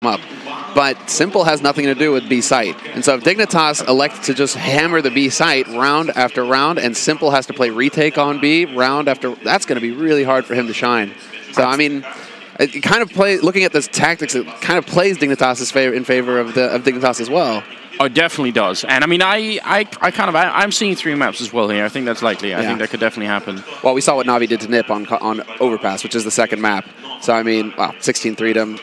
up. But Simple has nothing to do with B site. And so if Dignitas elects to just hammer the B site round after round, and Simple has to play retake on B round after, that's going to be really hard for him to shine. So, I mean, it kind of plays, looking at this tactics, it kind of plays Dignitas' in favor of Dignitas as well. Oh, it definitely does. And I mean, I'm seeing 3 maps as well here. I think that's likely. I think that could definitely happen. Well, we saw what Na'Vi did to Nip on Overpass, which is the second map. So, I mean, wow, 16-3'd him.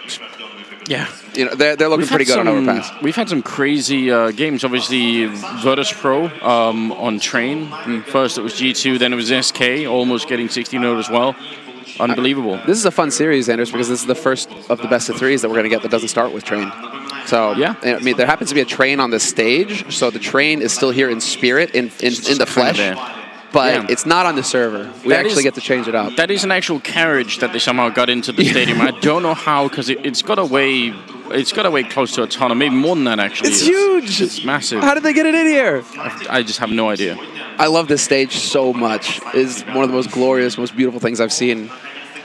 Yeah. You know, they're looking pretty good on Overpass. We've had some crazy games. Obviously, Virtus Pro on Train. First it was G2, then it was SK, almost getting 16-0 as well. Unbelievable. This is a fun series, Anders, because this is the first of the best of 3s that we're going to get that doesn't start with Train. So, yeah. I mean, there happens to be a Train on this stage, so the Train is still here in spirit, in the flesh. But it's not on the server. We actually get to change it up. That is an actual carriage that they somehow got into the stadium. I don't know how, because it's got away. It's got away close to a ton, or maybe more than that, actually. It's huge! It's massive. How did they get it in here? I just have no idea. I love this stage so much. It's one of the most glorious, most beautiful things I've seen.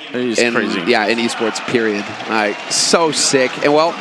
It is crazy. Yeah, in esports, period. So sick. And, well,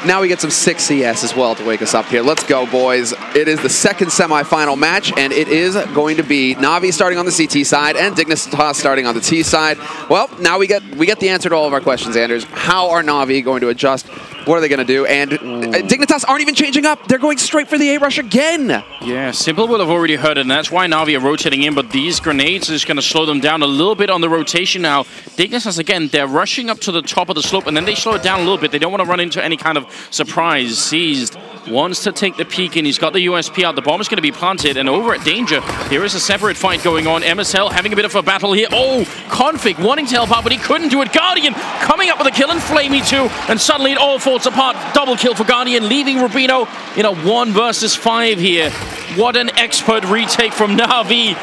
now we get some sick CS as well to wake us up here. Let's go, boys. It is the second semifinal match, and it is going to be Na'Vi starting on the CT side and Dignitas starting on the T side. Well, now we get the answer to all of our questions, Anders. How are Na'Vi going to adjust? What are they going to do? And Dignitas aren't even changing up. They're going straight for the A-Rush again. Yeah, Simple will have already heard it, and that's why Na'Vi are rotating in, but these grenades are just going to slow them down a little bit on the rotation now. Dignitas, again, they're rushing up to the top of the slope, and then they slow it down a little bit. They don't want to run into any kind of surprise. Seized wants to take the peek, and he's got the USP out. The bomb is going to be planted, and over at Danger, there is a separate fight going on. MSL having a bit of a battle here. Oh, Config wanting to help out, but he couldn't do it. Guardian coming up with a kill, and Flamey too, and suddenly it all falls apart. Double kill for Guardian, leaving Rubino in a 1 versus 5 here. What an expert retake from Na'Vi.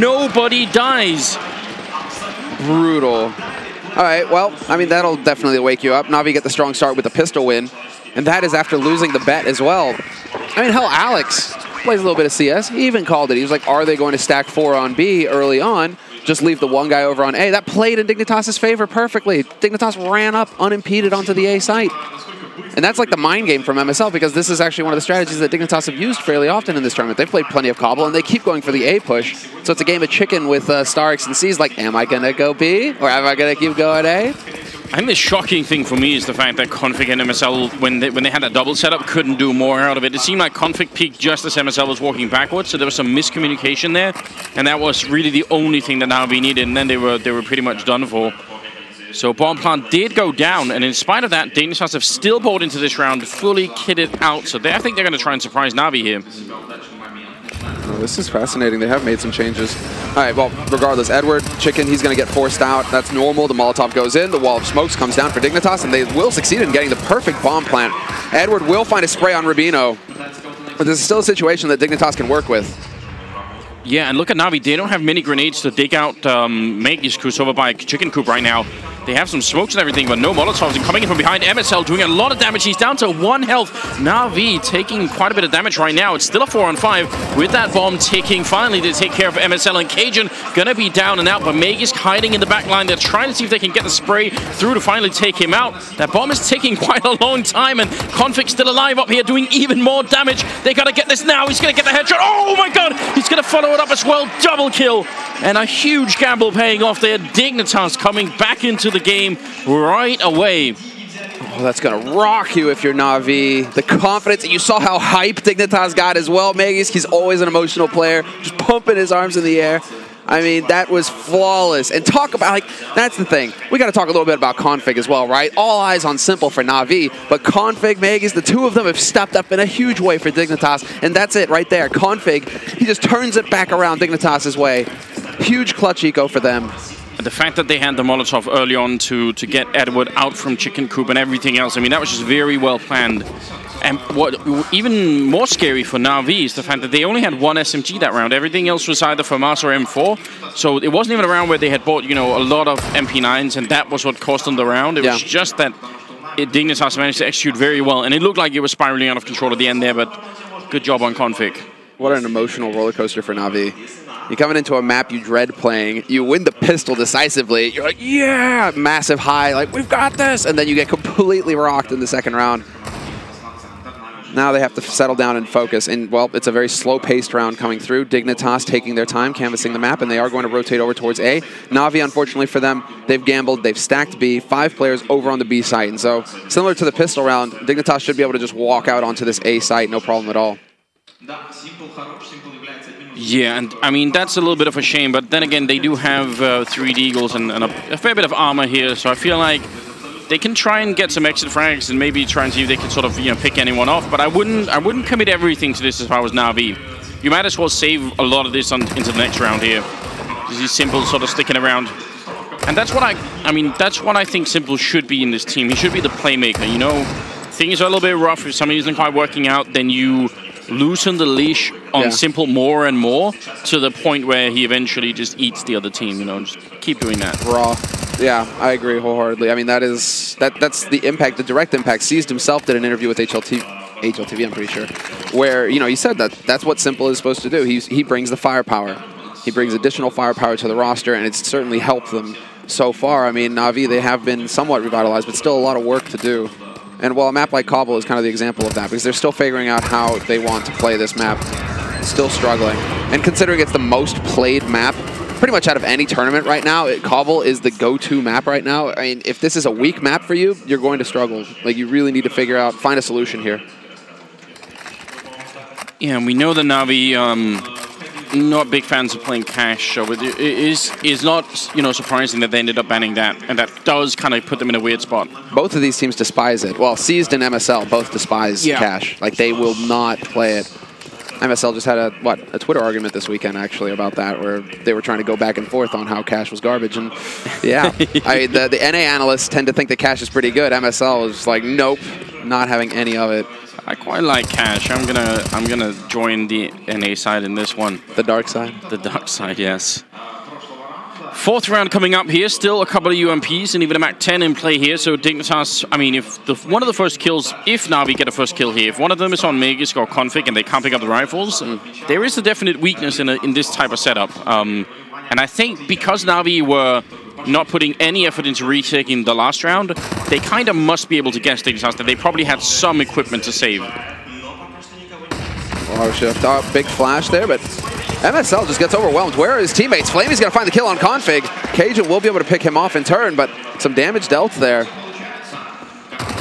Nobody dies. Brutal. All right, well, I mean, that'll definitely wake you up. Na'Vi get the strong start with the pistol win, and that is after losing the bet as well. I mean, hell, Alex plays a little bit of CS. He even called it. He was like, are they going to stack 4 on B early on? Just leave the one guy over on A. That played in Dignitas' favor perfectly. Dignitas ran up unimpeded onto the A site. And that's like the mind game from MSL, because this is actually one of the strategies that Dignitas have used fairly often in this tournament. They've played plenty of Cobble, and they keep going for the A push. So it's a game of chicken with Starix and C's like, am I going to go B, or am I going to keep going A? I think the shocking thing for me is the fact that Config and MSL, when they had that double setup, couldn't do more out of it. It seemed like Config peaked just as MSL was walking backwards, so there was some miscommunication there, and that was really the only thing that Na'Vi needed, and then they were pretty much done for. So bomb plant did go down, and in spite of that, Dignitas have still bought into this round, fully kitted out. So I think they're going to try and surprise Na'Vi here. Oh, this is fascinating. They have made some changes. All right, well, regardless, Edward, Chicken, he's going to get forced out. That's normal. The Molotov goes in. The wall of smokes comes down for Dignitas, and they will succeed in getting the perfect bomb plant. Edward will find a spray on Rubino, but this is still a situation that Dignitas can work with. Yeah, and look at Na'Vi. They don't have many grenades to dig out Magus, who's over by Chicken Coop right now. They have some smokes and everything, but no Molotovs. And coming in from behind, MSL doing a lot of damage. He's down to 1 health. Na'Vi taking quite a bit of damage right now. It's still a 4 on 5 with that bomb ticking. Finally, to take care of MSL, and Cajun gonna be down and out, but Magus hiding in the back line. They're trying to see if they can get the spray through to finally take him out. That bomb is ticking quite a long time, and Config still alive up here doing even more damage. They gotta get this now. He's gonna get the headshot. Oh my god! He's gonna follow it up as well. Double kill. And a huge gamble paying off there. Dignitas coming back into the game right away. Oh, that's going to rock you if you're Na'Vi. The confidence, and you saw how hype Dignitas got as well. Magus, he's always an emotional player, just pumping his arms in the air. I mean, that was flawless. And talk about, like, that's the thing. We got to talk a little bit about Config as well, right? All eyes on Simple for Na'Vi, but Config, Magus, the two of them have stepped up in a huge way for Dignitas, and that's it right there. Config, he just turns it back around Dignitas' way. Huge clutch eco for them. The fact that they had the Molotov early on to get Edward out from Chicken Coop and everything else, I mean, that was just very well planned. And what even more scary for Na'Vi is the fact that they only had 1 SMG that round. Everything else was either FAMAS or M4. So it wasn't even a round where they had bought, you know, a lot of MP9s, and that was what cost them the round. It was just that Dignitas managed to execute very well. And it looked like it was spiraling out of control at the end there, but good job on Config. What an emotional roller coaster for Na'Vi. You're coming into a map you dread playing. You win the pistol decisively. You're like, yeah, massive high, like, we've got this. And then you get completely rocked in the second round. Now they have to settle down and focus. And, well, it's a very slow-paced round coming through. Dignitas taking their time, canvassing the map, and they are going to rotate over towards A. Na'Vi, unfortunately for them, they've gambled. They've stacked B. 5 players over on the B site. And so, similar to the pistol round, Dignitas should be able to just walk out onto this A site, no problem at all. Yeah, and I mean, that's a little bit of a shame, but then again, they do have 3 Deagles and a fair bit of armor here, so I feel like they can try and get some exit frags and maybe try and see if they can sort of, you know, pick anyone off, but I wouldn't commit everything to this if I was Na'Vi. You might as well save a lot of this into the next round here. This is Simple sort of sticking around. And that's what that's what I think Simple should be in this team. He should be the playmaker, you know? Things are a little bit rough. If something isn't quite working out, then you loosen the leash on Simple more and more to the point where he eventually just eats the other team, you know, just keep doing that. Raw. Yeah, I agree wholeheartedly. I mean, that's the impact, the direct impact. Seized himself did an interview with HLTV, I'm pretty sure, where, you know, he said that's what Simple is supposed to do. He brings the firepower. He brings additional firepower to the roster, and it's certainly helped them so far. I mean, Na'Vi, they have been somewhat revitalized, but still a lot of work to do. And, well, a map like Cobble is kind of the example of that, because they're still figuring out how they want to play this map. Still struggling. And considering it's the most played map, pretty much out of any tournament right now, Cobble is the go-to map right now. I mean, if this is a weak map for you, you're going to struggle. Like, you really need to figure out, find a solution here. Yeah, and we know the Na'Vi, not big fans of playing Cash, so it is not, you know, surprising that they ended up banning that, and that does kind of put them in a weird spot. Both of these teams despise it. Well, Seized and MSL both despise Cash. Like, they will not play it. MSL just had a Twitter argument this weekend, actually, about that, where they were trying to go back and forth on how Cash was garbage. And, yeah, the NA analysts tend to think that Cash is pretty good. MSL is like, nope, not having any of it. I quite like Cash. I'm gonna join the NA side in this one. The dark side? The dark side, yes. 4th round coming up here. Still a couple of UMPs and even a MAC-10 in play here. So Dignitas, I mean, if one of the first kills, if Na'Vi get a first kill here, if one of them is on Magisk or Config and they can't pick up the rifles, there is a definite weakness in this type of setup. And I think because Na'Vi were not putting any effort into retaking the last round, they kind of must be able to guess Dignitas that they probably had some equipment to save. Oh, shift. Big flash there, but MSL just gets overwhelmed. Where are his teammates? Flamey's going to find the kill on Config. Cajun will be able to pick him off in turn, but some damage dealt there.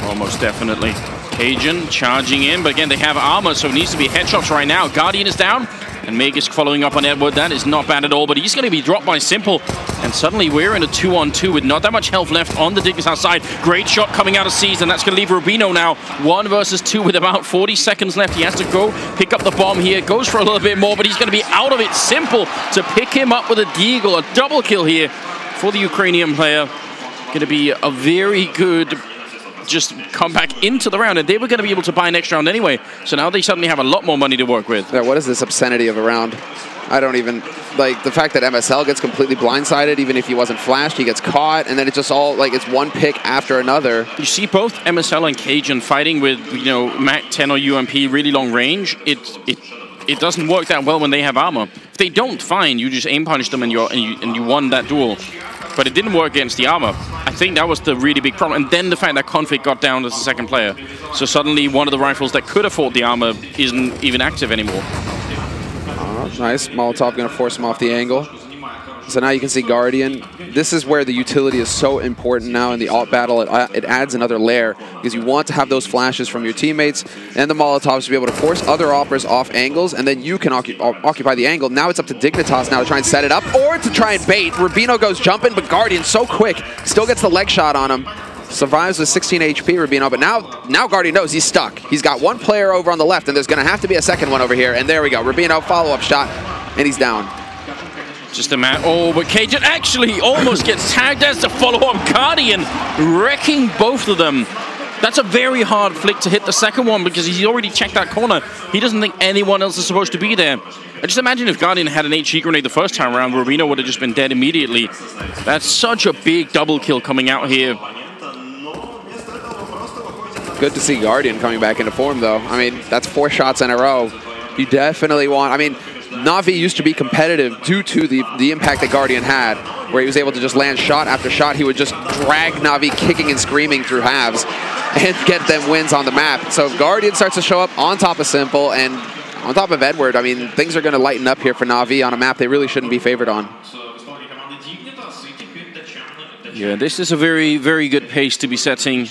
Almost definitely. Cajun charging in, but again, they have armor, so it needs to be headshots right now. Guardian is down, and Magisk following up on Edward. That is not bad at all, but he's going to be dropped by Simple. And suddenly we're in a 2-on-2 with not that much health left on the Dignitas side. Great shot coming out of Seized, and that's going to leave Rubino now 1 versus 2 with about 40 seconds left. He has to go pick up the bomb here. Goes for a little bit more, but he's going to be out of it. Simple to pick him up with a deagle. A double kill here for the Ukrainian player. Going to be a very good just come back into the round, and they were going to be able to buy next round anyway. So now they suddenly have a lot more money to work with. Yeah, what is this obscenity of a round? I don't even, like, the fact that MSL gets completely blindsided, even if he wasn't flashed, he gets caught, and then it's just all, like, it's one pick after another. You see both MSL and Cajun fighting with, you know, MAC-10 or UMP, really long range. It doesn't work that well when they have armor. If they don't, fine, you just aim punish them and you won that duel. But it didn't work against the armor. I think that was the really big problem. And then the fact that Config got down as the second player. So suddenly one of the rifles that could afford the armor isn't even active anymore. Nice. Molotov going to force him off the angle. So now you can see Guardian. This is where the utility is so important now in the alt battle. It adds another layer because you want to have those flashes from your teammates and the Molotovs to be able to force other operas off angles, and then you can occupy the angle. Now it's up to Dignitas now to try and set it up or to try and bait. Rubino goes jumping, but Guardian so quick. Still gets the leg shot on him. Survives with 16 HP, Rubino, but now Guardian knows he's stuck. He's got one player over on the left, and there's going to have to be a second one over here. And there we go. Rubino, follow-up shot, and he's down. Just a man. Oh, but Cajun actually almost gets tagged as the follow-up. Guardian wrecking both of them. That's a very hard flick to hit the second one because he's already checked that corner. He doesn't think anyone else is supposed to be there. I just imagine if Guardian had an HE grenade the first time around, Rubino would have just been dead immediately. That's such a big double kill coming out here. Good to see Guardian coming back into form, though. I mean, that's 4 shots in a row. You definitely want... I mean, Na'Vi used to be competitive due to the impact that Guardian had, where he was able to just land shot after shot. He would just drag Na'Vi kicking and screaming through halves and get them wins on the map. So if Guardian starts to show up on top of Simple and on top of Edward, I mean, things are going to lighten up here for Na'Vi on a map they really shouldn't be favored on. Yeah, this is a very, very good pace to be setting.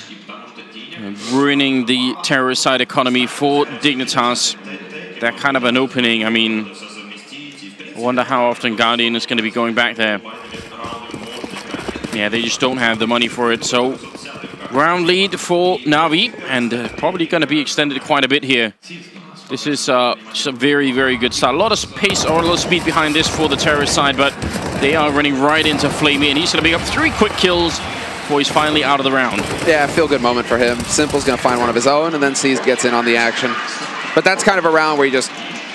Ruining the terrorist side economy for Dignitas. That kind of an opening, I mean, I wonder how often Guardian is going to be going back there. Yeah, they just don't have the money for it. So, round lead for Na'Vi, and probably going to be extended quite a bit here. This is just a very, very good start. A lot of pace or a lot of speed behind this for the terrorist side, but they are running right into Flamey, and he's going to pick up 3 quick kills before he's finally out of the round. Yeah, feel-good moment for him. Simple's going to find one of his own, and then Seas gets in on the action. But that's kind of a round where you just,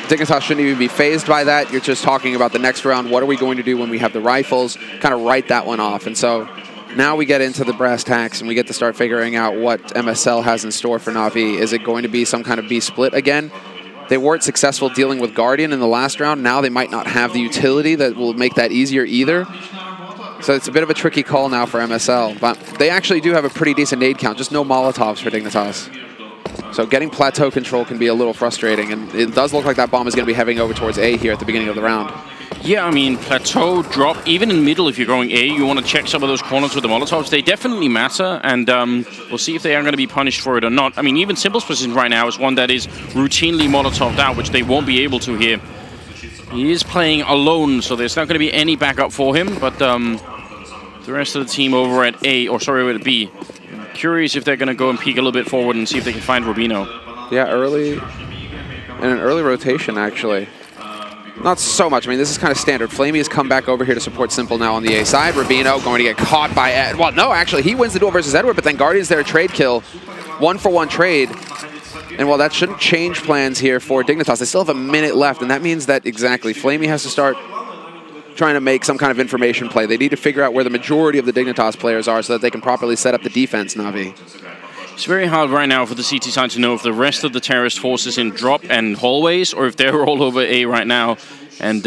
Dignitas shouldn't even be phased by that. You're just talking about the next round. What are we going to do when we have the rifles? Kind of write that one off. And so now we get into the brass tacks and we get to start figuring out what MSL has in store for Na'Vi. Is it going to be some kind of B split again? They weren't successful dealing with Guardian in the last round. Now they might not have the utility that will make that easier either. So it's a bit of a tricky call now for MSL. But they actually do have a pretty decent nade count, just no Molotovs for Dignitas. So getting plateau control can be a little frustrating, and it does look like that bomb is going to be heading over towards A here at the beginning of the round. Yeah, I mean, plateau, drop, even in middle if you're going A, you want to check some of those corners with the Molotovs. They definitely matter, and we'll see if they are going to be punished for it or not. I mean, even Simple's position right now is one that is routinely Molotoved out, which they won't be able to here. He is playing alone, so there's not going to be any backup for him, but the rest of the team over at A, or sorry, over at B, curious if they're going to go and peek a little bit forward and see if they can find Rubino. Yeah, in an early rotation, actually. Not so much. I mean, this is kind of standard. Flamey has come back over here to support Simple now on the A side. Rubino going to get caught by Ed. Well, no, actually, he wins the duel versus Edward, but then Guardian's there, trade kill. 1-for-1 trade. And while that shouldn't change plans here for Dignitas, they still have a minute left, and that means that, exactly, Flamey has to start trying to make some kind of information play. They need to figure out where the majority of the Dignitas players are so that they can properly set up the defense, Na'Vi. It's very hard right now for the CT side to know if the rest of the terrorist forces in drop and hallways or if they're all over A right now. And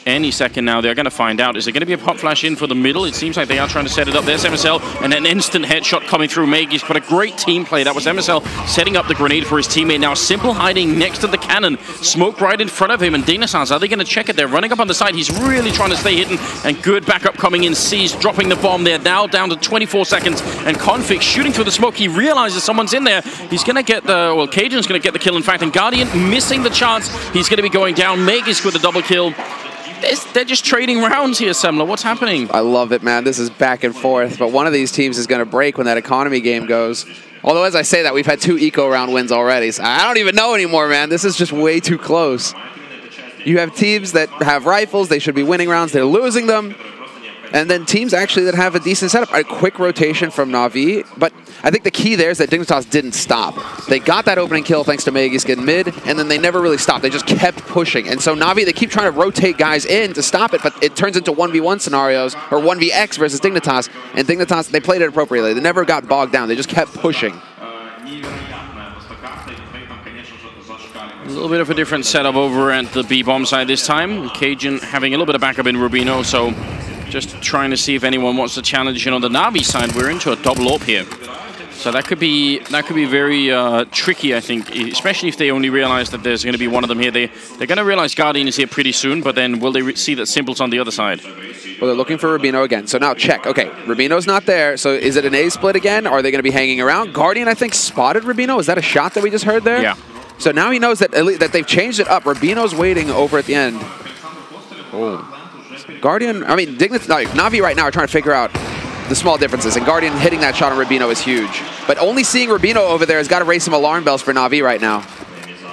any second now, they're going to find out. Is there going to be a pop flash in for the middle? It seems like they are trying to set it up. There's MSL, and an instant headshot coming through Magis. But a great team play. That was MSL setting up the grenade for his teammate. Now Simple hiding next to the cannon. Smoke right in front of him. And Dignitas, are they going to check it? They're running up on the side. He's really trying to stay hidden. And good backup coming in. Sees dropping the bomb there. Now down to 24 seconds. And Config shooting through the smoke. He realizes someone's in there. He's going to get the... Well, Cajun's going to get the kill, in fact. And Guardian missing the chance. He's going to be going down. Magis with a double kill. They're just trading rounds here, Semler. What's happening? I love it, man. This is back and forth. But one of these teams is going to break when that economy game goes. Although, as I say that, we've had 2 eco round wins already. So I don't even know anymore, man. This is just way too close. You have teams that have rifles. They should be winning rounds. They're losing them. And then teams actually that have a decent setup. A quick rotation from Na'Vi. But I think the key there is that Dignitas didn't stop. They got that opening kill thanks to Magis getting mid, and then they never really stopped. They just kept pushing. And so Na'Vi, they keep trying to rotate guys in to stop it, but it turns into 1v1 scenarios, or 1vx versus Dignitas. And Dignitas, they played it appropriately. They never got bogged down. They just kept pushing. A little bit of a different setup over at the B-bomb side this time. Cajun having a little bit of backup in Rubino, so just trying to see if anyone wants to challenge. And on the Na'Vi side, we're into a double AWP here. So that could be very tricky, I think, especially if they only realize that there's going to be one of them here. They're going to realize Guardian is here pretty soon, but then will they see that Simple's on the other side? Well, they're looking for Rubino again. So now check. Okay, Rubino's not there. So is it an A split again? Or are they going to be hanging around? Guardian, I think, spotted Rubino. Is that a shot that we just heard there? Yeah. So now he knows that they've changed it up. Rubino's waiting over at the end. Oh. Guardian, I mean, Na'Vi right now are trying to figure out the small differences, and Guardian hitting that shot on Rubino is huge. But only seeing Rubino over there has got to raise some alarm bells for Na'Vi right now.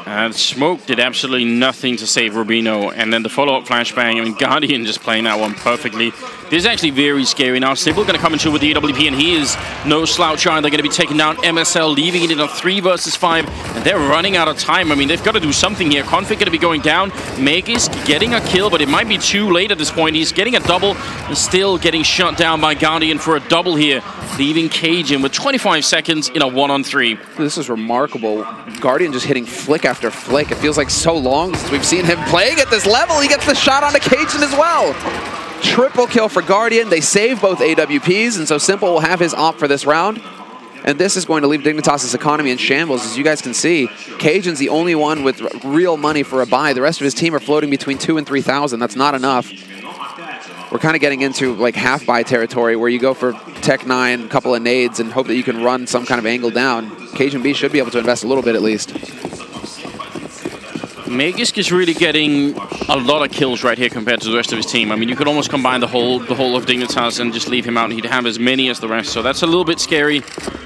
And Smoke did absolutely nothing to save Rubino, and then the follow-up flashbang. I mean, Guardian just playing that one perfectly. This is actually very scary now. Simple going to come into with the AWP, and he is no slouch either. They're going to be taking down MSL, leaving it in a 3 versus 5, and they're running out of time. I mean, they've got to do something here. Config going to be going down. Megis getting a kill, but it might be too late at this point. He's getting a double and still getting shut down by Guardian for a double here, leaving Cajun with 25 seconds in a 1-on-3. This is remarkable. Guardian just hitting flick after flick. It feels like so long since we've seen him playing at this level. He gets the shot onto Cajun as well. Triple kill for Guardian. They save both AWPs, and so Simple will have his op for this round. And this is going to leave Dignitas' economy in shambles. As you guys can see, Cajun's the only one with real money for a buy. The rest of his team are floating between 2,000 and 3,000. That's not enough. We're kind of getting into like half buy territory where you go for Tech 9, a couple of nades, and hope that you can run some kind of angle down. Cajun B should be able to invest a little bit at least. Magisk is really getting a lot of kills right here compared to the rest of his team. I mean, you could almost combine the whole of Dignitas and just leave him out, and he'd have as many as the rest. So that's a little bit scary.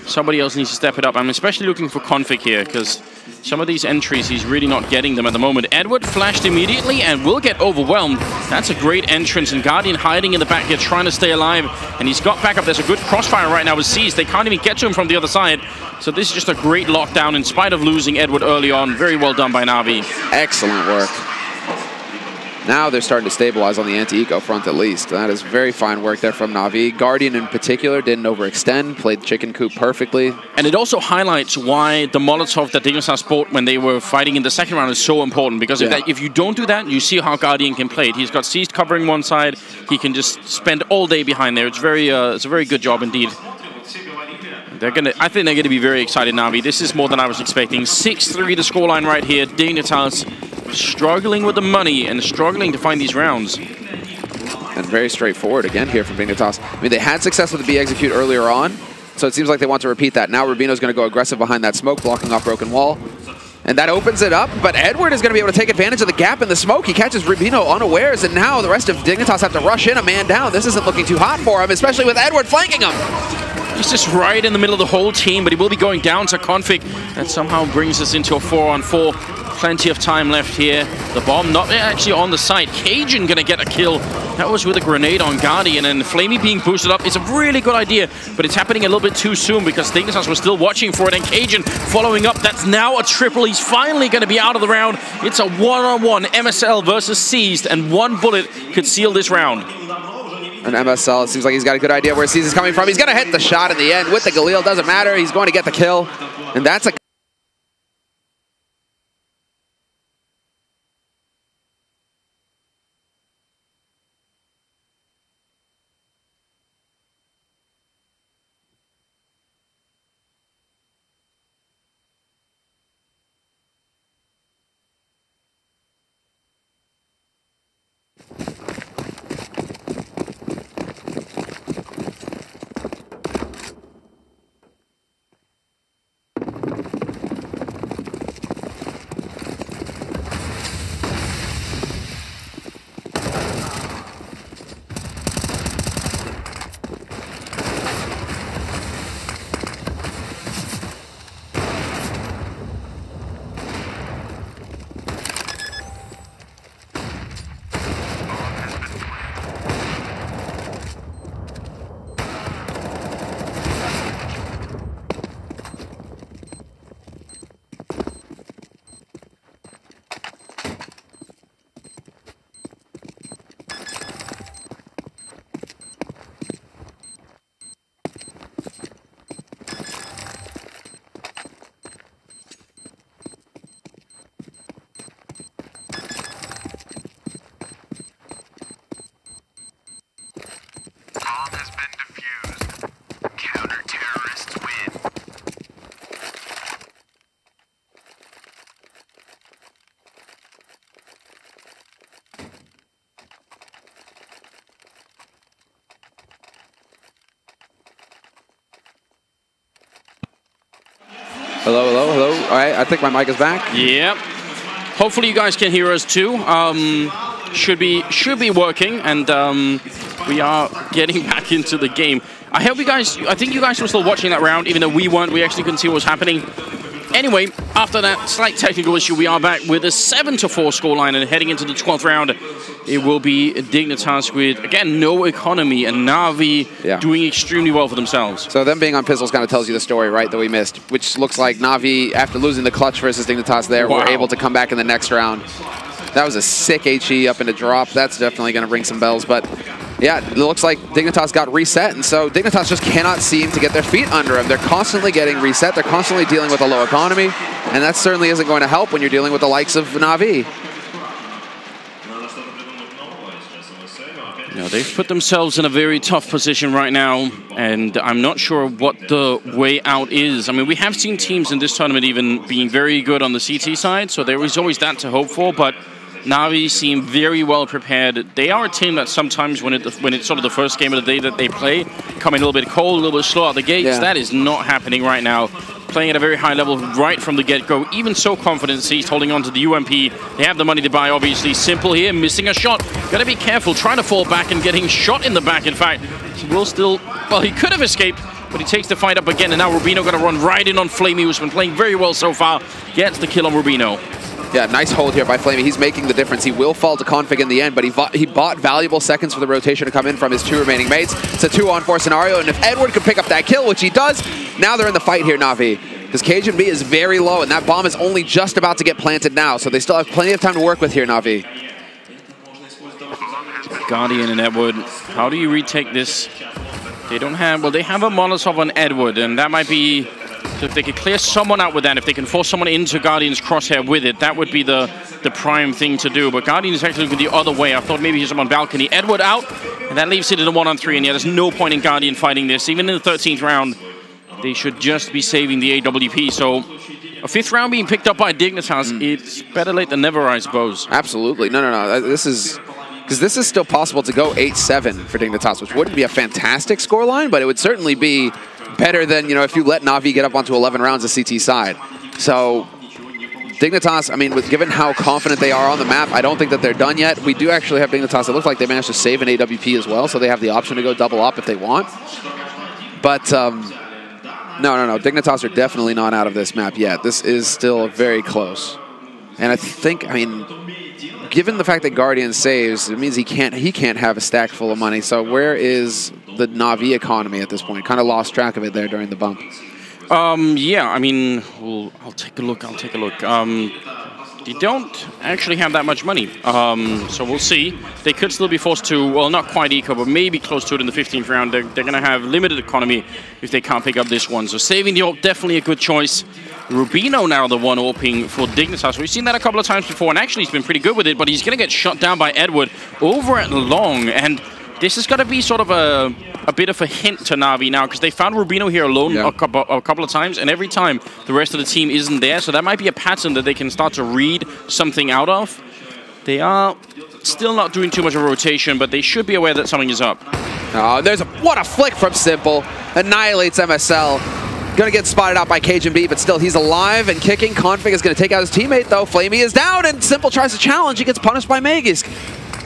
Somebody else needs to step it up. I'm especially looking for Config here, because some of these entries, he's really not getting them at the moment. Edward flashed immediately and will get overwhelmed. That's a great entrance, and Guardian hiding in the back here, trying to stay alive. And he's got back up. There's a good crossfire right now with Seized. They can't even get to him from the other side. So this is just a great lockdown in spite of losing Edward early on. Very well done by Na'Vi. Excellent work. Now they're starting to stabilize on the anti-eco front at least. That is very fine work there from Na'Vi. Guardian in particular didn't overextend, played chicken coop perfectly. And it also highlights why the Molotov that Dignitas bought when they were fighting in the second round is so important. Because if you don't do that, you see how Guardian can play it. He's got Seized covering one side. He can just spend all day behind there. It's a very good job indeed. I think they're gonna be very excited, Na'Vi. This is more than I was expecting. 6-3 the scoreline right here. Dignitas struggling with the money and struggling to find these rounds. And very straightforward again here from Dignitas. I mean, they had success with the B execute earlier on, so it seems like they want to repeat that. Now Rubino's going to go aggressive behind that smoke, blocking off broken wall. And that opens it up, but Edward is going to be able to take advantage of the gap in the smoke. He catches Rubino unawares, and now the rest of Dignitas have to rush in a man down. This isn't looking too hot for him, especially with Edward flanking him. He's just right in the middle of the whole team, but he will be going down to Config. That somehow brings us into a 4-on-4. Plenty of time left here. The bomb not actually on the site. Cajun gonna get a kill. That was with a grenade on Guardian, and Flamey being boosted up. It's a really good idea, but it's happening a little bit too soon because Dignitas was still watching for it, and Cajun following up. That's now a triple. He's finally gonna be out of the round. It's a 1-on-1 MSL versus Seized, and one bullet could seal this round. And MSL, it seems like he's got a good idea where Seized is coming from. He's gonna hit the shot in the end with the Galil. Doesn't matter. He's going to get the kill, and that's a Hello, hello, hello. All right, I think my mic is back. Yep. Hopefully you guys can hear us too. Should be working, and we are getting back into the game. I think you guys were still watching that round, even though we weren't. We actually couldn't see what was happening. Anyway, after that slight technical issue, we are back with a 7-4 scoreline and heading into the 12th round. it will be Dignitas with, again, no economy, and Na'Vi doing extremely well for themselves. So them being on pistols kind of tells you the story, right, that we missed, which looks like Na'Vi, after losing the clutch versus Dignitas there, were able to come back in the next round. That was a sick HE up into drop. That's definitely going to ring some bells, but yeah, it looks like Dignitas got reset, and so Dignitas just cannot seem to get their feet under them. They're constantly getting reset. They're constantly dealing with a low economy, and that certainly isn't going to help when you're dealing with the likes of Na'Vi. You know, they've put themselves in a very tough position right now, and I'm not sure what the way out is. I mean, we have seen teams in this tournament even being very good on the CT side, so there is always that to hope for, but Na'Vi seem very well prepared. They are a team that sometimes, when it's sort of the first game of the day that they play, come in a little bit cold, a little bit slow out the gates. That is not happening right now. Playing at a very high level right from the get-go. Even so confident, Seized holding on to the UMP. They have the money to buy, obviously. Simple here, missing a shot. Got to be careful, trying to fall back and getting shot in the back, in fact. He will still, well, he could have escaped, but he takes the fight up again, and now Rubino going to run right in on Flamey, who's been playing very well so far. Gets the kill on Rubino. Yeah, nice hold here by Flamey. He's making the difference. He will fall to Config in the end, but he bought valuable seconds for the rotation to come in from his two remaining mates. It's a 2-on-4 scenario, and if Edward could pick up that kill, which he does, now they're in the fight here, Na'Vi. Because Cajun B is very low, and that bomb is only just about to get planted now, so they still have plenty of time to work with here, Na'Vi. Guardian and Edward, how do you retake this? They don't have, well, they have a Molotov on Edward, and that might be, so if they could clear someone out with that, if they can force someone into Guardian's crosshair with it, that would be the prime thing to do. But Guardian is actually looking the other way. I thought maybe he's on balcony. Edward out, and that leaves it in a 1-on-3, and yeah, there's no point in Guardian fighting this. Even in the 13th round, they should just be saving the AWP. So a 5th round being picked up by Dignitas, it's better late than never, I suppose. Absolutely. No. This is, because this is still possible to go 8-7 for Dignitas, which wouldn't be a fantastic scoreline, but it would certainly be better than, you know, if you let Na'Vi get up onto 11 rounds of CT side. So Dignitas, I mean, given how confident they are on the map, I don't think that they're done yet. We do actually have Dignitas. It looks like they managed to save an AWP as well, so they have the option to go double up if they want. But no. Dignitas are definitely not out of this map yet. This is still very close. And I think, I mean, given the fact that Guardian saves, it means he can't have a stack full of money. So where is the Na'Vi economy at this point? Kind of lost track of it there during the bump. Yeah, I mean, I'll take a look. They don't actually have that much money, so we'll see. They could still be forced to, well, not quite eco, but maybe close to it in the 15th round. They're going to have limited economy if they can't pick up this one. So saving the AWP, definitely a good choice. Rubino now the one AWPing for Dignitas. We've seen that a couple of times before, and actually he's been pretty good with it, but he's going to get shot down by Edward over at long, and this is going to be sort of a bit of a hint to Na'Vi now, because they found Rubino here alone a couple of times, and every time the rest of the team isn't there, so that might be a pattern that they can start to read something out of. They are still not doing too much of a rotation, but they should be aware that something is up. Oh, what a flick from Simple. Annihilates MSL. Gonna get spotted out by Cajun B, but still he's alive and kicking. Config is gonna take out his teammate though. Flamey is down, and Simple tries to challenge. He gets punished by Magisk.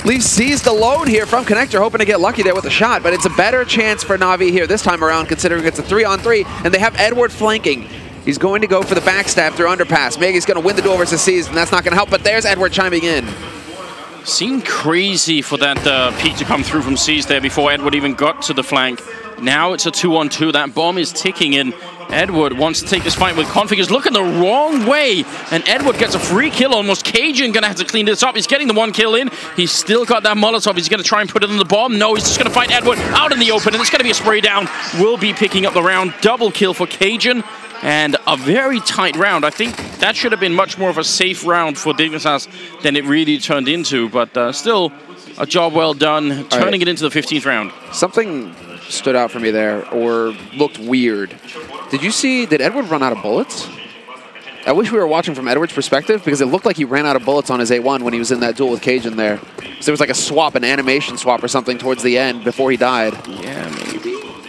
Leaves Seized alone here from Connector, hoping to get lucky there with a shot, but it's a better chance for Na'Vi here this time around, considering it's a 3-on-3, and they have Edward flanking. He's going to go for the backstab through underpass. Maggie's going to win the duel versus Seized, and that's not going to help, but there's Edward chiming in. Seemed crazy for that peek to come through from Seized there before Edward even got to the flank. Now it's a 2-on-2. That bomb is ticking in. Edward wants to take this fight with Config. He's looking the wrong way, and Edward gets a free kill almost. Cajun gonna have to clean this up. He's getting the 1 kill in. He's still got that Molotov. He's gonna try and put it on the bomb. No, he's just gonna fight Edward out in the open, and it's gonna be a spray down. Will be picking up the round. Double kill for Cajun, and a very tight round. I think that should have been much more of a safe round for Dignitas than it really turned into, but still a job well done, turning it into the 15th round. Something stood out for me there, or looked weird. Did Edward run out of bullets? I wish we were watching from Edward's perspective, because it looked like he ran out of bullets on his A1 when he was in that duel with Cajun there. So there was like a swap, an animation swap or something towards the end before he died. Yeah,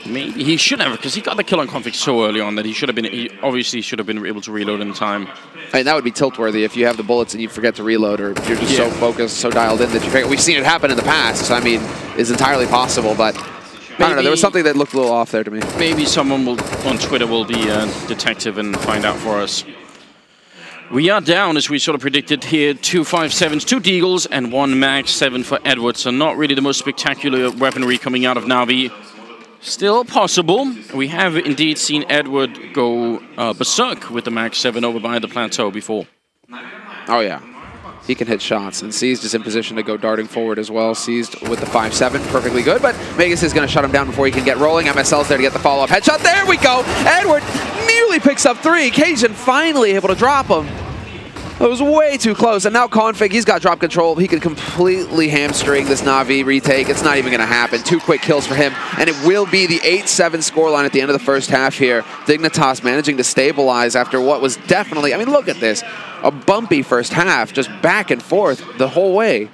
maybe. He shouldn't have, because he got the kill on Config so early on that he obviously should have been able to reload in time. I mean, that would be tilt-worthy if you have the bullets and you forget to reload, or if you're just so focused, so dialed in that you forget. We've seen it happen in the past, so I mean, it's entirely possible, but I don't know, there was something that looked a little off there to me. Maybe someone on Twitter will be a detective and find out for us. We are down, as we sort of predicted here, 2 5.7s, 2 Deagles, and 1 Max 7 for Edward. So not really the most spectacular weaponry coming out of Na'Vi. Still possible. We have indeed seen Edward go berserk with the Max 7 over by the plateau before. Oh, yeah. He can hit shots, and Seized is in position to go darting forward as well. Seized with the 5.7, perfectly good, but Magus is going to shut him down before he can get rolling. MSL's there to get the follow-up headshot. There we go! Edward nearly picks up 3. Cajun finally able to drop him. It was way too close, and now Config, he's got drop control. He can completely hamstring this Na'Vi retake. It's not even going to happen. 2 quick kills for him, and it will be the 8-7 scoreline at the end of the first half here. Dignitas managing to stabilize after what was definitely, I mean, look at this. A bumpy first half, just back and forth the whole way.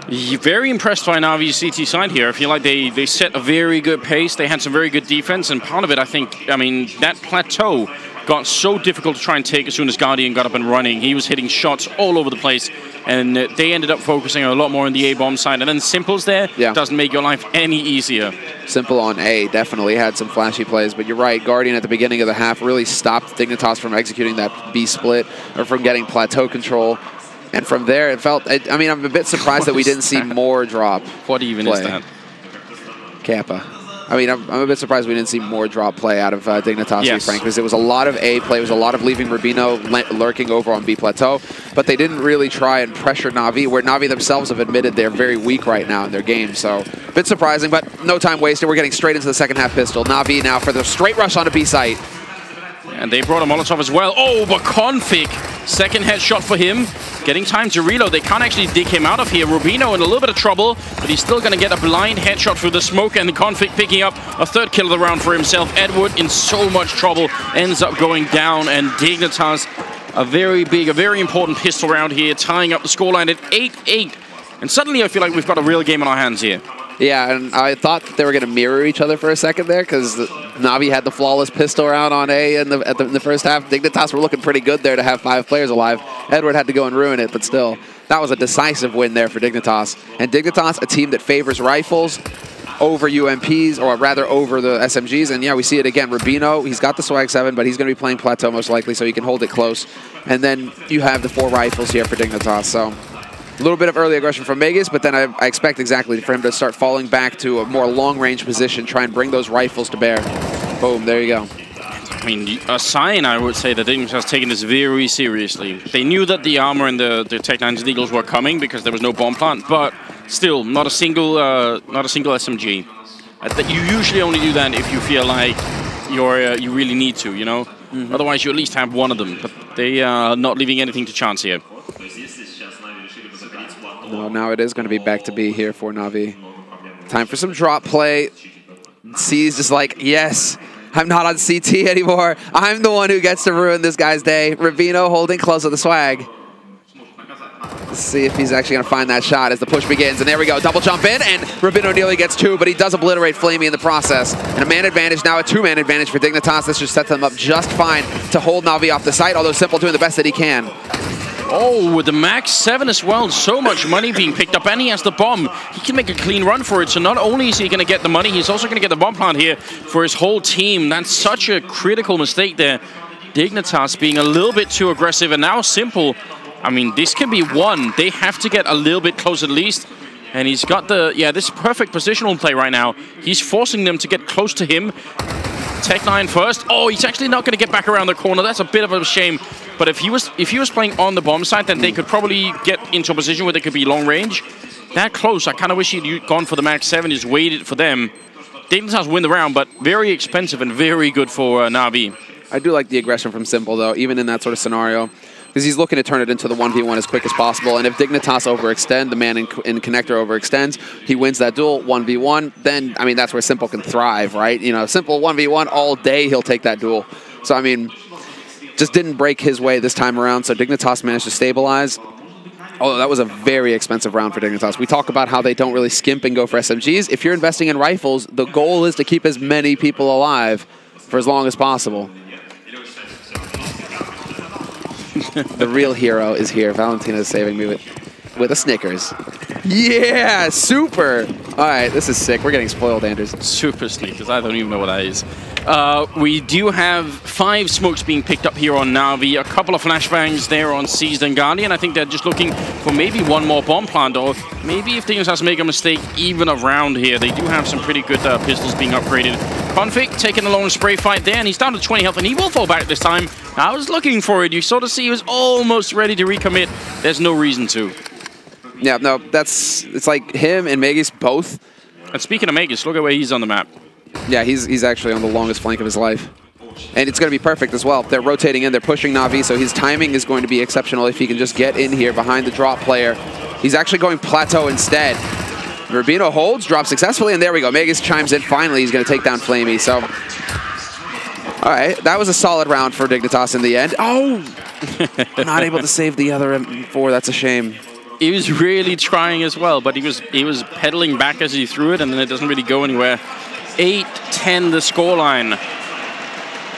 Very impressed by Na'Vi's CT side here. I feel like they set a very good pace. They had some very good defense, and part of it, I think, I mean, that plateau got so difficult to try and take as soon as Guardian got up and running. He was hitting shots all over the place, and they ended up focusing a lot more on the A-bomb side. And then Simple's there, doesn't make your life any easier. Simple on A definitely had some flashy plays, but you're right, Guardian at the beginning of the half really stopped Dignitas from executing that B split, or from getting plateau control. And from there, it felt, I mean, I'm a bit surprised that we didn't see more drop. What even is that? Kappa. I mean, I'm a bit surprised we didn't see more drop play out of Dignitas, to be frank, because it was a lot of A play. It was a lot of leaving Rubino lurking over on B plateau, but they didn't really try and pressure Na'Vi, where Na'Vi themselves have admitted they're very weak right now in their game. So, a bit surprising, but no time wasted. We're getting straight into the second half pistol. Na'Vi now for the straight rush onto B site. And they brought a Molotov as well. Oh, but Config, second headshot for him. Getting time to reload. They can't actually dig him out of here. Rubino in a little bit of trouble, but he's still going to get a blind headshot through the smoke, and Config picking up a 3rd kill of the round for himself. Edward in so much trouble, ends up going down, and Dignitas, a very big, a very important pistol round here, tying up the scoreline at 8-8. And suddenly I feel like we've got a real game on our hands here. Yeah, and I thought that they were going to mirror each other for a second there, because Na'Vi had the flawless pistol round on A in the first half. Dignitas were looking pretty good there to have 5 players alive. Edward had to go and ruin it, but still, that was a decisive win there for Dignitas. And Dignitas, a team that favors rifles over UMPs, or rather over the SMGs. And yeah, we see it again. Rubino, he's got the Swag 7, but he's going to be playing Plateau most likely, so he can hold it close. And then you have the 4 rifles here for Dignitas, so a little bit of early aggression from Magus, but then I expect exactly for him to start falling back to a more long-range position, try and bring those rifles to bear. Boom, there you go. I mean, a sign, I would say, that Dignitas has taken this very seriously. They knew that the armor and the Tech 9's Eagles were coming because there was no bomb plant, but still, not a single SMG. You usually only do that if you feel like you really need to, you know? Otherwise, you at least have one of them, but they are not leaving anything to chance here. No, now it is going to be back to B here for Na'Vi. Time for some drop play. C's just like, yes, I'm not on CT anymore. I'm the one who gets to ruin this guy's day. Rubino holding close with the swag. Let's see if he's actually going to find that shot as the push begins. And there we go, double jump in, and Rubino nearly gets 2, but he does obliterate Flamey in the process. And a man advantage, now a 2-man advantage for Dignitas. This just sets them up just fine to hold Na'Vi off the site, although Simple doing the best that he can. Oh, with the Max 7 as well, so much money being picked up, and he has the bomb. He can make a clean run for it, so not only is he going to get the money, he's also going to get the bomb plant here for his whole team. That's such a critical mistake there. Dignitas being a little bit too aggressive, and now Simple, I mean, this can be won. They have to get a little bit close at least, and he's got the, this perfect positional play right now. He's forcing them to get close to him. Tech 9 first. Oh, he's actually not going to get back around the corner. That's a bit of a shame. But if he was playing on the bomb side, then they could probably get into a position where they could be long range. That close. I kind of wish he'd gone for the Max 7, just waited for them. Dignitas win the round, but very expensive and very good for Na'Vi. I do like the aggression from Simple, though, even in that sort of scenario, because he's looking to turn it into the 1v1 as quick as possible. And if Dignitas overextend, the man in Connector overextends, he wins that duel 1v1, then, I mean, that's where Simple can thrive, right? You know, Simple 1v1 all day, he'll take that duel. So, I mean, just didn't break his way this time around, so Dignitas managed to stabilize. Oh, that was a very expensive round for Dignitas. We talk about how they don't really skimp and go for SMGs. If you're investing in rifles, the goal is to keep as many people alive for as long as possible. The real hero is here. Valentina is saving me with a Snickers. Yeah, super. All right, this is sick. We're getting spoiled, Anders. Super Snickers. I don't even know what that is. We do have 5 smokes being picked up here on Na'Vi, a couple of flashbangs there on Seized and Guardian. I think they're just looking for maybe one more bomb plant, or maybe if dignitas make a mistake even around here. They do have some pretty good pistols being upgraded. Config taking a long spray fight there, and he's down to 20 health, and he will fall back this time. I was looking for it. You sort of see he was almost ready to recommit. There's no reason to. Yeah, no, it's like him and Magus both. And speaking of Magus, look at where he's on the map. Yeah, he's actually on the longest flank of his life. And it's going to be perfect as well. They're rotating in, they're pushing Na'Vi, so his timing is going to be exceptional if he can just get in here behind the drop player. He's actually going plateau instead. Rubino holds, drops successfully, and there we go. Magus chimes in. Finally, he's going to take down Flamey. So, all right, that was a solid round for Dignitas in the end. Oh! Not able to save the other M4. That's a shame. He was really trying as well, but he was pedaling back as he threw it, and then it doesn't really go anywhere. 8-10 the scoreline.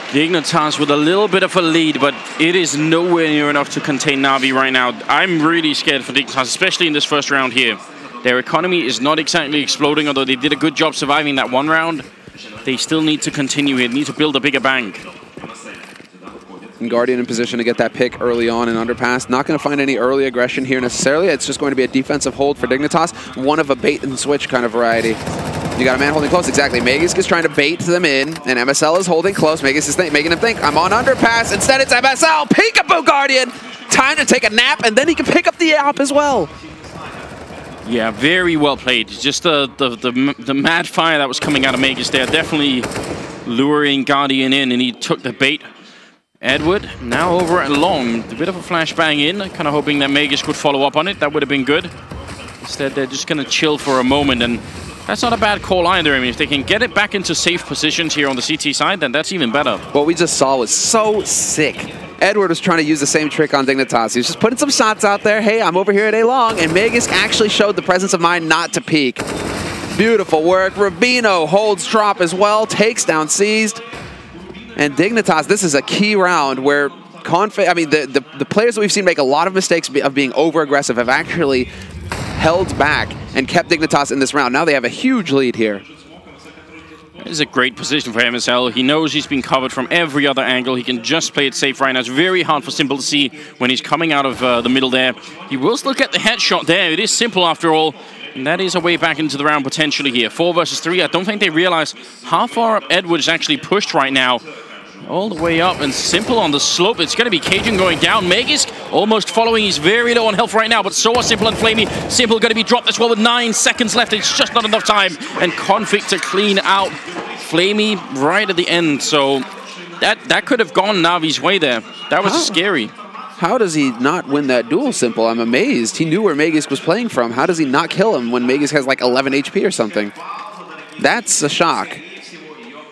Dignitas with a little bit of a lead, but it is nowhere near enough to contain Na'Vi right now. I'm really scared for Dignitas, especially in this first round here. Their economy is not exactly exploding, although they did a good job surviving that one round. They still need to continue here, need to build a bigger bank. And Guardian in position to get that pick early on in underpass. Not going to find any early aggression here necessarily. It's just going to be a defensive hold for Dignitas. One of a bait and switch kind of variety. You got a man holding close, exactly. Magus is trying to bait them in, and MSL is holding close. Magus is making him think, I'm on underpass. Instead, it's MSL. Peekaboo, Guardian. Time to take a nap, and then he can pick up the op as well. Yeah, very well played. Just the mad fire that was coming out of Magus there, definitely luring Guardian in, and he took the bait. Edward now over at long. A bit of a flashbang in, kind of hoping that Magus could follow up on it. That would have been good. Instead, they're just going to chill for a moment, and that's not a bad call either. I mean, if they can get it back into safe positions here on the CT side, then that's even better. What we just saw was so sick. Edward was trying to use the same trick on Dignitas. He was just putting some shots out there. Hey, I'm over here at A long, and Magus actually showed the presence of mind not to peek. Beautiful work. Rubino holds drop as well, takes down Seized. And Dignitas, this is a key round where the players that we've seen make a lot of mistakes of being over-aggressive have actually held back and kept Dignitas in this round. Now they have a huge lead here. This is a great position for MSL. He knows he's been covered from every other angle. He can just play it safe right now. It's very hard for Simple to see when he's coming out of the middle there. He will still get the headshot there. It is Simple after all. And that is a way back into the round potentially here. 4 versus 3. I don't think they realize how far up Edward is actually pushed right now. All the way up, and Simple on the slope. It's going to be Cajun going down. Magus almost following. He's very low on health right now, but so are Simple and Flamey. Simple going to be dropped as well with 9 seconds left. It's just not enough time. And Config to clean out Flamey right at the end. So that could have gone Na'Vi's way there. That was scary. How does he not win that duel, Simple? I'm amazed. He knew where Magus was playing from. How does he not kill him when Magus has like 11 HP or something? That's a shock.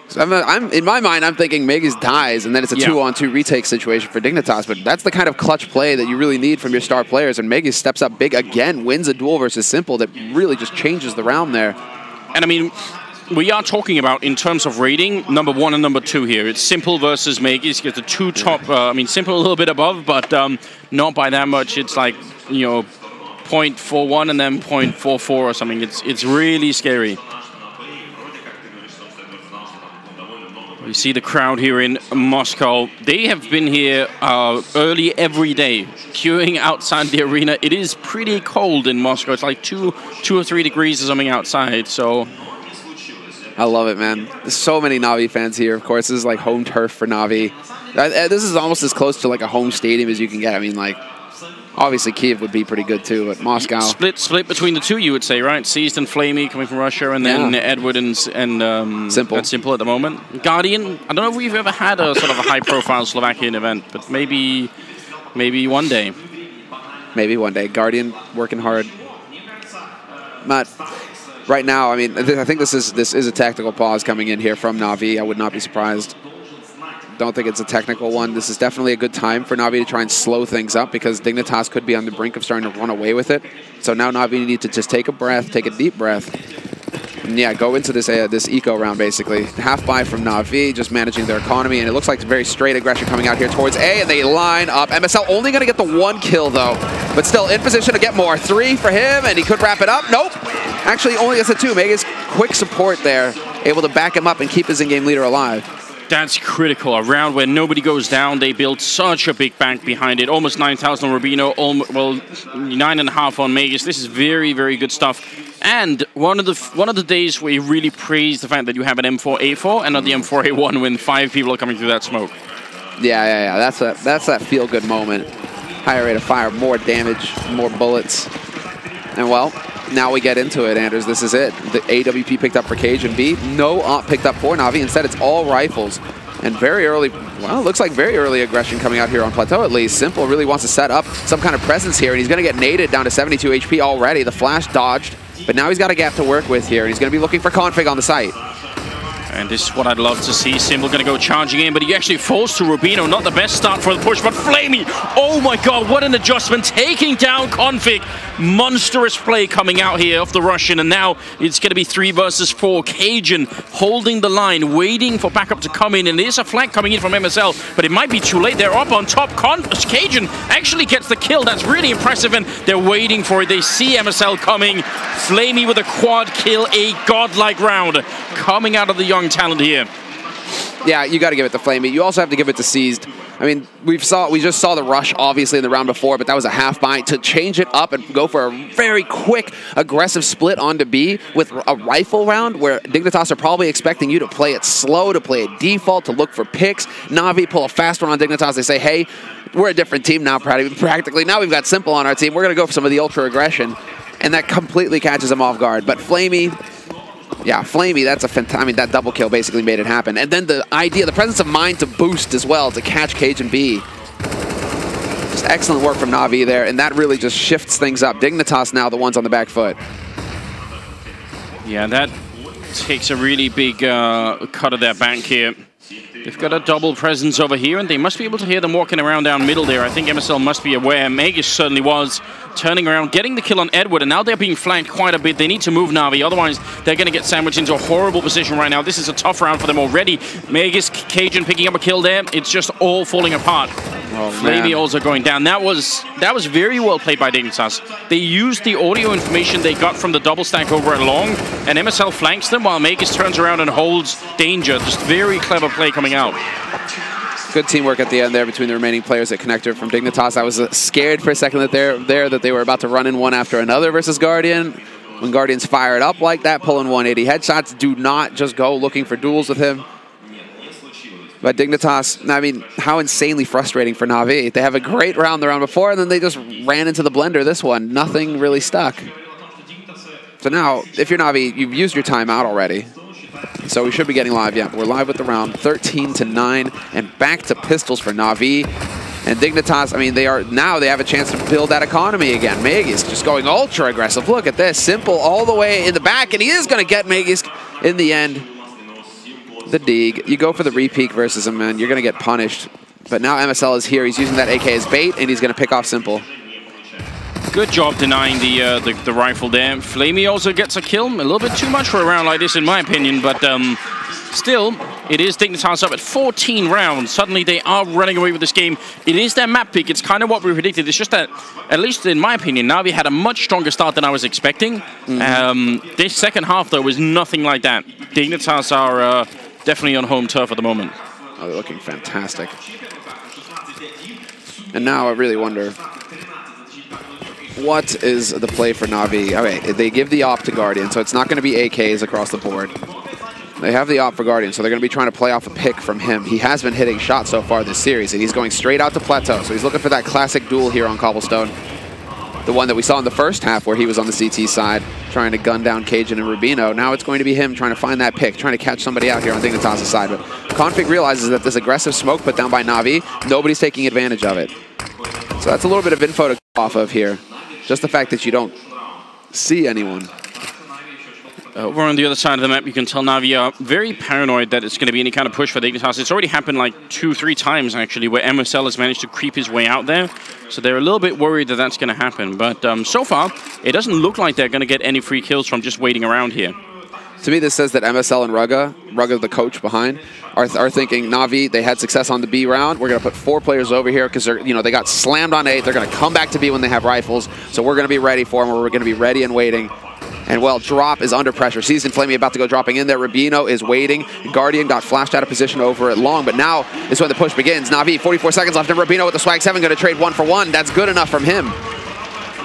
So I'm in my mind, I'm thinking Magus dies, and then it's a 2-on-2 retake situation for Dignitas. But that's the kind of clutch play that you really need from your star players. And Magus steps up big again, wins a duel versus Simple that really just changes the round there. And I mean, we are talking about, in terms of rating, number 1 and number 2 here. It's Simple versus Magus. Get the 2 top. I mean, Simple a little bit above, but not by that much. It's like, you know, 0.41 and then 0.44 or something. It's really scary. You see the crowd here in Moscow. They have been here early every day, queuing outside the arena. It is pretty cold in Moscow. It's like 2 or 3 degrees or something outside. So I love it, man. There's so many Na'Vi fans here. Of course, this is like home turf for Na'Vi. This is almost as close to like a home stadium as you can get. I mean, like, obviously Kiev would be pretty good too, but Moscow. Split between the 2, you would say, right? Seized and Flamey coming from Russia, and then Edward and Simple. Simple at the moment. Guardian. I don't know if we've ever had a sort of a high-profile Slovakian event, but maybe one day. Maybe one day. Guardian working hard. But right now, I mean, I think this is a tactical pause coming in here from Na'Vi. I would not be surprised. Don't think it's a technical one. This is definitely a good time for Na'Vi to try and slow things up because Dignitas could be on the brink of starting to run away with it. So now Na'Vi need to just take a breath, take a deep breath, and yeah, go into this eco round basically. Half buy from Na'Vi, just managing their economy, and it looks like very straight aggression coming out here towards A, and they line up. MSL only going to get the 1 kill though, but still in position to get more. 3 for him, and he could wrap it up. Nope. Actually, only gets a 2. Magus quick support there, able to back him up and keep his in-game leader alive. That's critical. A round where nobody goes down. They build such a big bank behind it. Almost 9,000 on Rubino. Well, 9.5 on Magus. This is very, very good stuff. And one of the days where you really praise the fact that you have an M4A4 and not the M4A1 when 5 people are coming through that smoke. Yeah. That's that feel-good moment. Higher rate of fire, more damage, more bullets. And well, now we get into it, Anders. This is it. The AWP picked up for Cage and B. No op picked up for Na'Vi. Instead, it's all rifles. And very early, well, it looks like very early aggression coming out here on Plateau at least. Simple really wants to set up some kind of presence here, and he's going to get naded down to 72 HP already. The flash dodged, but now he's got a gap to work with here, and he's going to be looking for config on the site. And this is what I'd love to see. Simple going to go charging in, but he actually falls to Rubino. Not the best start for the push, but Flamey, oh my god, what an adjustment. Taking down Config. Monstrous play coming out here of the Russian, and now it's going to be 3 versus 4. Cajun holding the line, waiting for backup to come in, and there's a flank coming in from MSL, but it might be too late. They're up on top. Cajun actually gets the kill. That's really impressive, and they're waiting for it. They see MSL coming. Flamey with a quad kill, a godlike round coming out of the young talent here. Yeah, you got to give it to Flamey. You also have to give it to Seized. I mean, we just saw the rush, obviously, in the round before, but that was a half buy. To change it up and go for a very quick, aggressive split onto B with a rifle round where Dignitas are probably expecting you to play it slow, to play it default, to look for picks. Na'Vi pull a fast one on Dignitas. They say, hey, we're a different team now, practically. Now we've got Simple on our team. We're going to go for some of the ultra aggression. And that completely catches them off guard. But Flamey... yeah, Flamey, that's a fantastic... I mean, that double kill basically made it happen. And then the idea, the presence of mind to boost as well, to catch Cage and B. Just excellent work from Na'Vi there, and that really just shifts things up. Dignitas now the ones on the back foot. Yeah, that takes a really big cut of their bank here. They've got a double presence over here, and they must be able to hear them walking around down middle there. I think MSL must be aware. Magus certainly was. Turning around, getting the kill on Edward, and now they're being flanked quite a bit. They need to move Na'Vi, otherwise they're going to get sandwiched into a horrible position right now. This is a tough round for them already. Magus, Cajun picking up a kill there. It's just all falling apart. Oh, Flamey also going down. That was very well played by Dignitas. They used the audio information they got from the double stack over at Long, and MSL flanks them while Magus turns around and holds danger. Just very clever play coming out. Good teamwork at the end there between the remaining players at Connector from Dignitas. I was scared for a second that they were about to run in one after another versus Guardian. When Guardians fire it up like that, pulling 180 headshots, do not just go looking for duels with him. But Dignitas, I mean, how insanely frustrating for Na'Vi. They have a great round the round before, and then they just ran into the blender this one. Nothing really stuck. So now, if you're Na'Vi, you've used your timeout already. So we should be getting live. Yeah, we're live with the round, 13-9, and back to pistols for Na'Vi. And Dignitas, I mean, they have a chance to build that economy again. Magus just going ultra aggressive. Look at this, Simple all the way in the back, and he is going to get Magus in the end. The dig. You go for the repeak versus him, man, you're going to get punished. But now MSL is here. He's using that AK as bait, and he's going to pick off Simple. Good job denying the rifle there. Flamey also gets a kill. A little bit too much for a round like this, in my opinion, but still, it is Dignitas up at 14 rounds. Suddenly, they are running away with this game. It is their map pick. It's kind of what we predicted. It's just that, at least in my opinion, Na'Vi had a much stronger start than I was expecting. This second half, though, was nothing like that. Dignitas are definitely on home turf at the moment. Oh, they're looking fantastic. And now I really wonder... what is the play for Na'Vi? Okay, they give the op to Guardian, so it's not going to be AKs across the board. They have the op for Guardian, so they're going to be trying to play off a pick from him. He has been hitting shots so far this series, and he's going straight out to Plateau. So he's looking for that classic duel here on Cobblestone. The one that we saw in the first half where he was on the CT side, trying to gun down Cajun and Rubino. Now it's going to be him trying to find that pick, trying to catch somebody out here on Dignitas' side. But Config realizes that this aggressive smoke put down by Na'Vi, nobody's taking advantage of it. So that's a little bit of info to go off of here. Just the fact that you don't see anyone. Over on the other side of the map, you can tell Na'Vi are very paranoid that it's going to be any kind of push for Dignitas. It's already happened like 2-3 times, actually, where MSL has managed to creep his way out there. So they're a little bit worried that that's going to happen. But so far, it doesn't look like they're going to get any free kills from just waiting around here. To me, this says that MSL and Rugga, the coach behind, are thinking, Na'Vi, they had success on the B round. We're going to put 4 players over here because they got slammed on 8. They're going to come back to B when they have rifles. So we're going to be ready for them. We're going to be ready and waiting. And, well, Drop is under pressure. Seasoned Flamey about to go dropping in there. Rubino is waiting. Guardian got flashed out of position over at Long, but now is when the push begins. Na'Vi, 44 seconds left, and Rubino with the Swag 7 going to trade 1 for 1. That's good enough from him.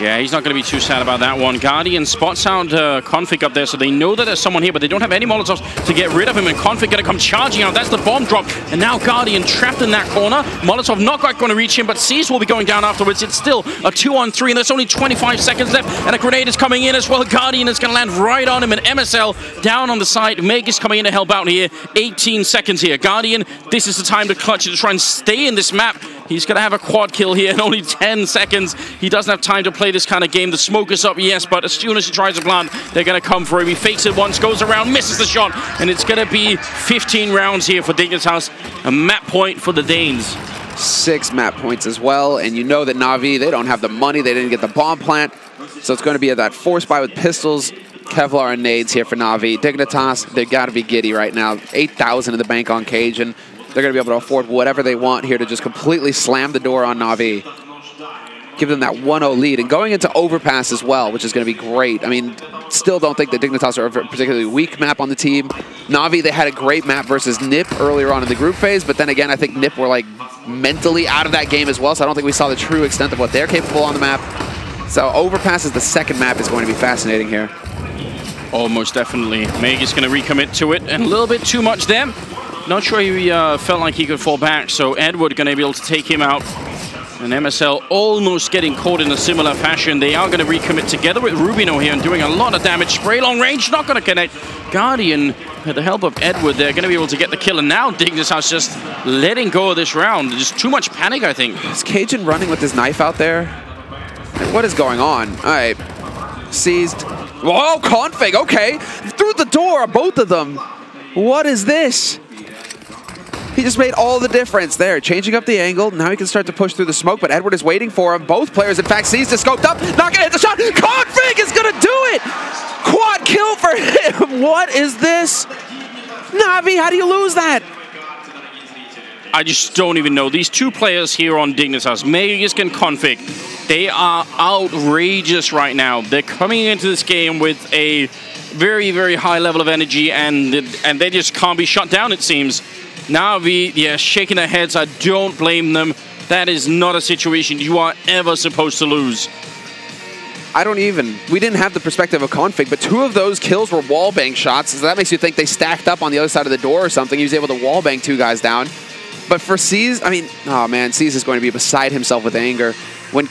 Yeah, he's not going to be too sad about that one. Guardian spot sound config up there, so they know that there's someone here, but they don't have any Molotovs to get rid of him, and config going to come charging out. That's the bomb drop, and now Guardian trapped in that corner. Molotov not quite going to reach him, but Seize will be going down afterwards. It's still a 2-on-3, and there's only 25 seconds left, and a grenade is coming in as well. Guardian is going to land right on him, and MSL down on the side. Meg is coming in to help out here. 18 seconds here. Guardian, this is the time to clutch it, to try and stay in this map. He's going to have a quad kill here in only 10 seconds. He doesn't have time to play this kind of game. The smoke is up, yes, but as soon as he tries to plant, they're going to come for him. He fakes it once, goes around, misses the shot, and it's going to be 15 rounds here for dignitas. A map point for the Danes. 6 map points as well, and you know that Na'Vi, they don't have the money. They didn't get the bomb plant, so it's going to be that force buy with pistols, Kevlar, and nades here for Na'Vi. Dignitas, they got to be giddy right now. 8,000 in the bank on Cajun. They're going to be able to afford whatever they want here to just completely slam the door on Na'Vi. Give them that 1-0 lead. And going into overpass as well, which is going to be great. I mean, still don't think that Dignitas are a particularly weak map on the team. Na'Vi, they had a great map versus NiP earlier on in the group phase, but then again, I think NiP were like mentally out of that game as well, so I don't think we saw the true extent of what they're capable on the map. So overpass is the second map is going to be fascinating here. Oh, most definitely. Meg is going to recommit to it, and a little bit too much there. Not sure he felt like he could fall back, so Edward going to be able to take him out. And MSL almost getting caught in a similar fashion. They are going to recommit together with Rubino here and doing a lot of damage. Spray long range, not going to connect. Guardian, with the help of Edward, they're going to be able to get the kill. And now Dignitas just letting go of this round. Just too much panic, I think. Is Cajun running with his knife out there? What is going on? All right. Seized. Whoa, config, okay. Through the door, both of them. What is this? He just made all the difference there, changing up the angle. Now he can start to push through the smoke, but Edward is waiting for him. Both players, in fact, Seized is scoped up, not gonna hit the shot. Config is gonna do it! Quad kill for him. What is this? Na'Vi, how do you lose that? I just don't even know. These two players here on Dignitas, Magus and Config, they are outrageous right now. They're coming into this game with a very, very high level of energy, and they just can't be shut down, it seems. Na'Vi, yeah, shaking their heads. I don't blame them. That is not a situation you are ever supposed to lose. I don't even. We didn't have the perspective of Config, but 2 of those kills were wallbang shots, so that makes you think they stacked up on the other side of the door or something. He was able to wallbang 2 guys down. But for Seize, I mean, oh man, Seize is going to be beside himself with anger. When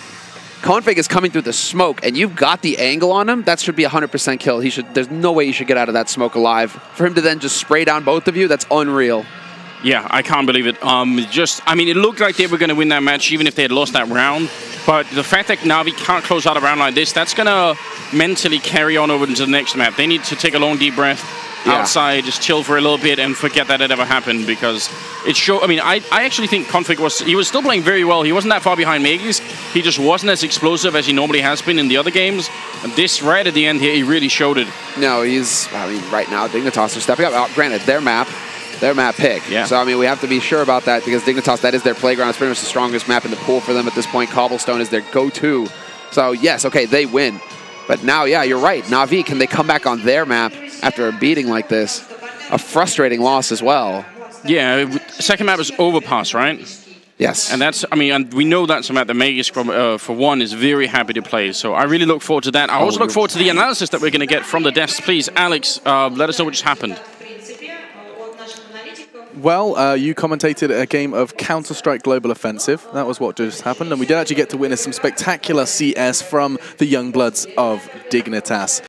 Config is coming through the smoke and you've got the angle on him, that should be 100% kill. There's no way you should get out of that smoke alive. For him to then just spray down both of you, that's unreal. Yeah, I can't believe it. I mean, it looked like they were going to win that match even if they had lost that round. But the fact that Na'Vi can't close out a round like this, that's going to mentally carry on over into the next map. They need to take a long, deep breath outside, just chill for a little bit and forget that it ever happened, because it showed. I mean, I actually think Config was still playing very well. He wasn't that far behind Magus. He just wasn't as explosive as he normally has been in the other games. And this, right at the end here, he really showed it. No, I mean, right now, Dignitas are stepping up. Granted, their map pick. Yeah. So, I mean, we have to be sure about that, because Dignitas, that is their playground. It's pretty much the strongest map in the pool for them at this point. Cobblestone is their go-to. So, yes, okay, they win. But now, yeah, you're right. Na'Vi, can they come back on their map after a beating like this? A frustrating loss as well. Yeah, second map is Overpass, right? Yes. And that's, I mean, and we know that's a map that Magus, for one, is very happy to play. So I really look forward to that. I also look forward to the analysis that we're going to get from the desks. Please, Alex, let us know what just happened. Well, you commentated a game of Counter-Strike Global Offensive. That was what just happened. And we did actually get to witness some spectacular CS from the young bloods of Dignitas.